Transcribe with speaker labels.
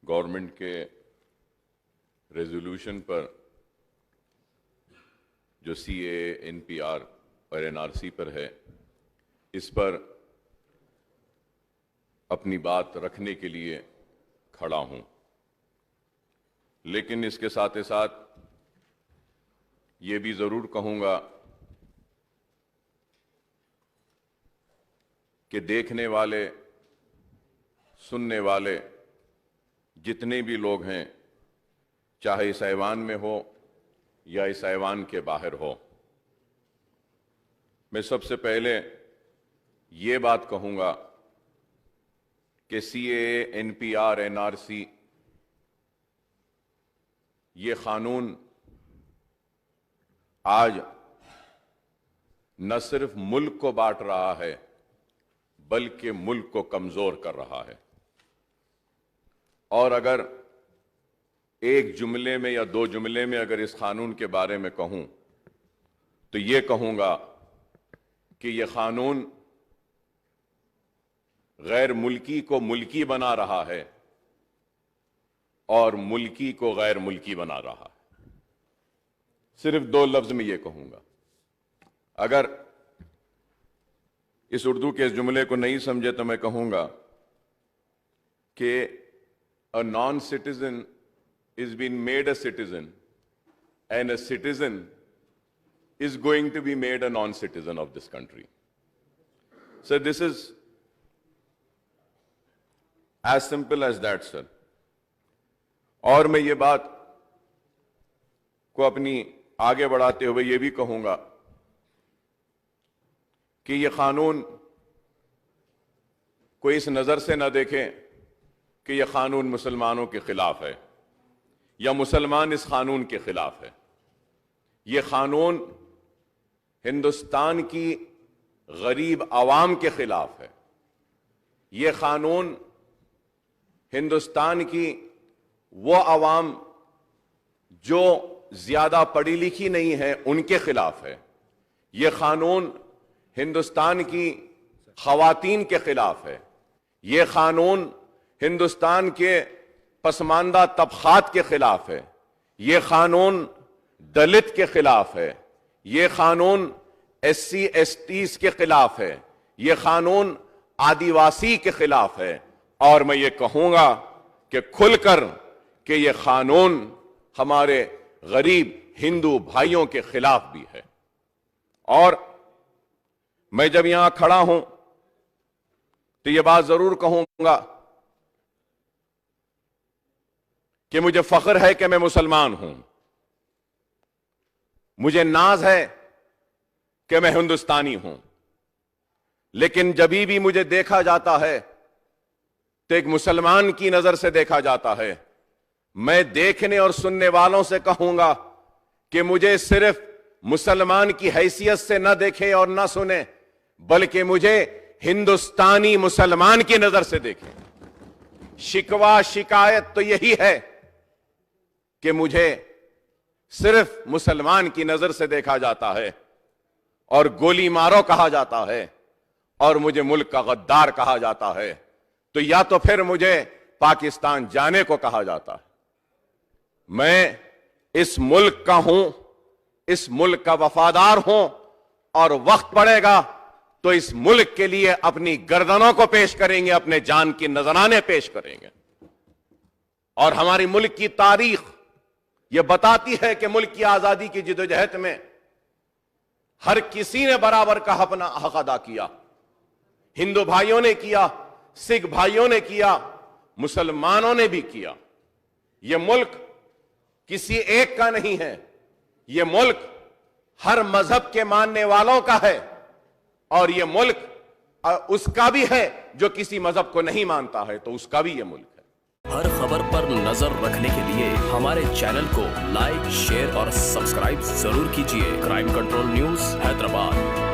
Speaker 1: Government کے resolution پر جو سی A N P are اور این آر سی پر ہے، اس پر اپنی بات رکھنے کے لیے کھڑا ہوں، لیکن اس کے ساتھ ساتھ یہ بھی ضرور کہوں گا کہ دیکھنے والے، سننے والے جتنے بھی لوگ ہیں، چاہے اس ایوان میں ہو یا اس ایوان کے باہر ہو، میں سب سے پہلے یہ بات کہوں گا کہ C A N P R N R C یہ قانون آج نہ صرف ملک کو بانٹ رہا ہے بلکہ ملک کو کمزور کر رہا ہے۔ اور اگر ایک جملے میں یا دو جملے میں اگر اس قانون کے بارے میں کہوں تو یہ کہوں گا کہ یہ قانون غیر ملکی کو ملکی بنا رہا ہے اور ملکی کو غیر ملکی بنا رہا ہے۔ صرف دو لفظ میں یہ کہوں گا۔ اگر اس اردو کے اس جملے کو نہیں سمجھے تو میں کہوں گا کہ a non-citizen is being made a citizen and a citizen is going to be made a non-citizen of this country. So this is as simple as that, sir. اور میں یہ بات کو اپنی آگے بڑھاتے ہوئے یہ بھی کہوں گا کہ یہ قانون کوئی اس نظر سے نہ دیکھیں کہ یہ قانون مسلمانوں کے خلاف ہے یا مسلمان اس قانون کے خلاف ہے۔ یہ قانون ہندوستان کی غریب عوام کے خلاف ہے۔ یہ قانون ہندوستان کی وہ عوام جو زیادہ پڑھی لکھی نہیں ہے ان کے خلاف ہے۔ یہ قانون ہندوستان کی خواتین کے خلاف ہے۔ یہ قانون ہندوستان کے پسماندہ طبقات کے خلاف ہے۔ یہ قانون دلت کے خلاف ہے۔ یہ قانون ایس سی ایس ٹیز کے خلاف ہے۔ یہ قانون آدیواسی کے خلاف ہے۔ اور میں یہ کہوں گا کہ کھل کر کہ یہ قانون ہمارے غریب ہندو بھائیوں کے خلاف بھی ہے۔ اور میں جب یہاں کھڑا ہوں تو یہ بات ضرور کہوں گا کہ مجھے فخر ہے کہ میں مسلمان ہوں، مجھے ناز ہے کہ میں ہندوستانی ہوں، لیکن جبھی بھی مجھے دیکھا جاتا ہے تو ایک مسلمان کی نظر سے دیکھا جاتا ہے۔ میں دیکھنے اور سننے والوں سے کہوں گا کہ مجھے صرف مسلمان کی حیثیت سے نہ دیکھیں اور نہ سنیں، بلکہ مجھے ہندوستانی مسلمان کی نظر سے دیکھیں۔ شکوہ شکایت تو یہی ہے کہ مجھے صرف مسلمان کی نظر سے دیکھا جاتا ہے اور گولی مارو کہا جاتا ہے اور مجھے ملک کا غدار کہا جاتا ہے، تو یا تو پھر مجھے پاکستان جانے کو کہا جاتا ہے۔ میں اس ملک کا ہوں، اس ملک کا وفادار ہوں، اور وقت پڑے گا تو اس ملک کے لیے اپنی گردنوں کو پیش کریں گے، اپنے جان کی نذرانے پیش کریں گے۔ اور ہماری ملک کی تاریخ یہ بتاتی ہے کہ ملک کی آزادی کی جدوجہد میں ہر کسی نے برابر کا اپنا حق ادا کیا۔ ہندو بھائیوں نے کیا، سکھ بھائیوں نے کیا، مسلمانوں نے بھی کیا۔ یہ ملک کسی ایک کا نہیں ہے، یہ ملک ہر مذہب کے ماننے والوں کا ہے، اور یہ ملک اس کا بھی ہے جو کسی مذہب کو نہیں مانتا ہے، تو اس کا بھی یہ ملک ہے۔
Speaker 2: ہر خبر پر نظر رکھنے کے لیے ہمارے چینل کو لائک، شیئر اور سبسکرائب ضرور کیجیے۔ Crime control news Hyderabad.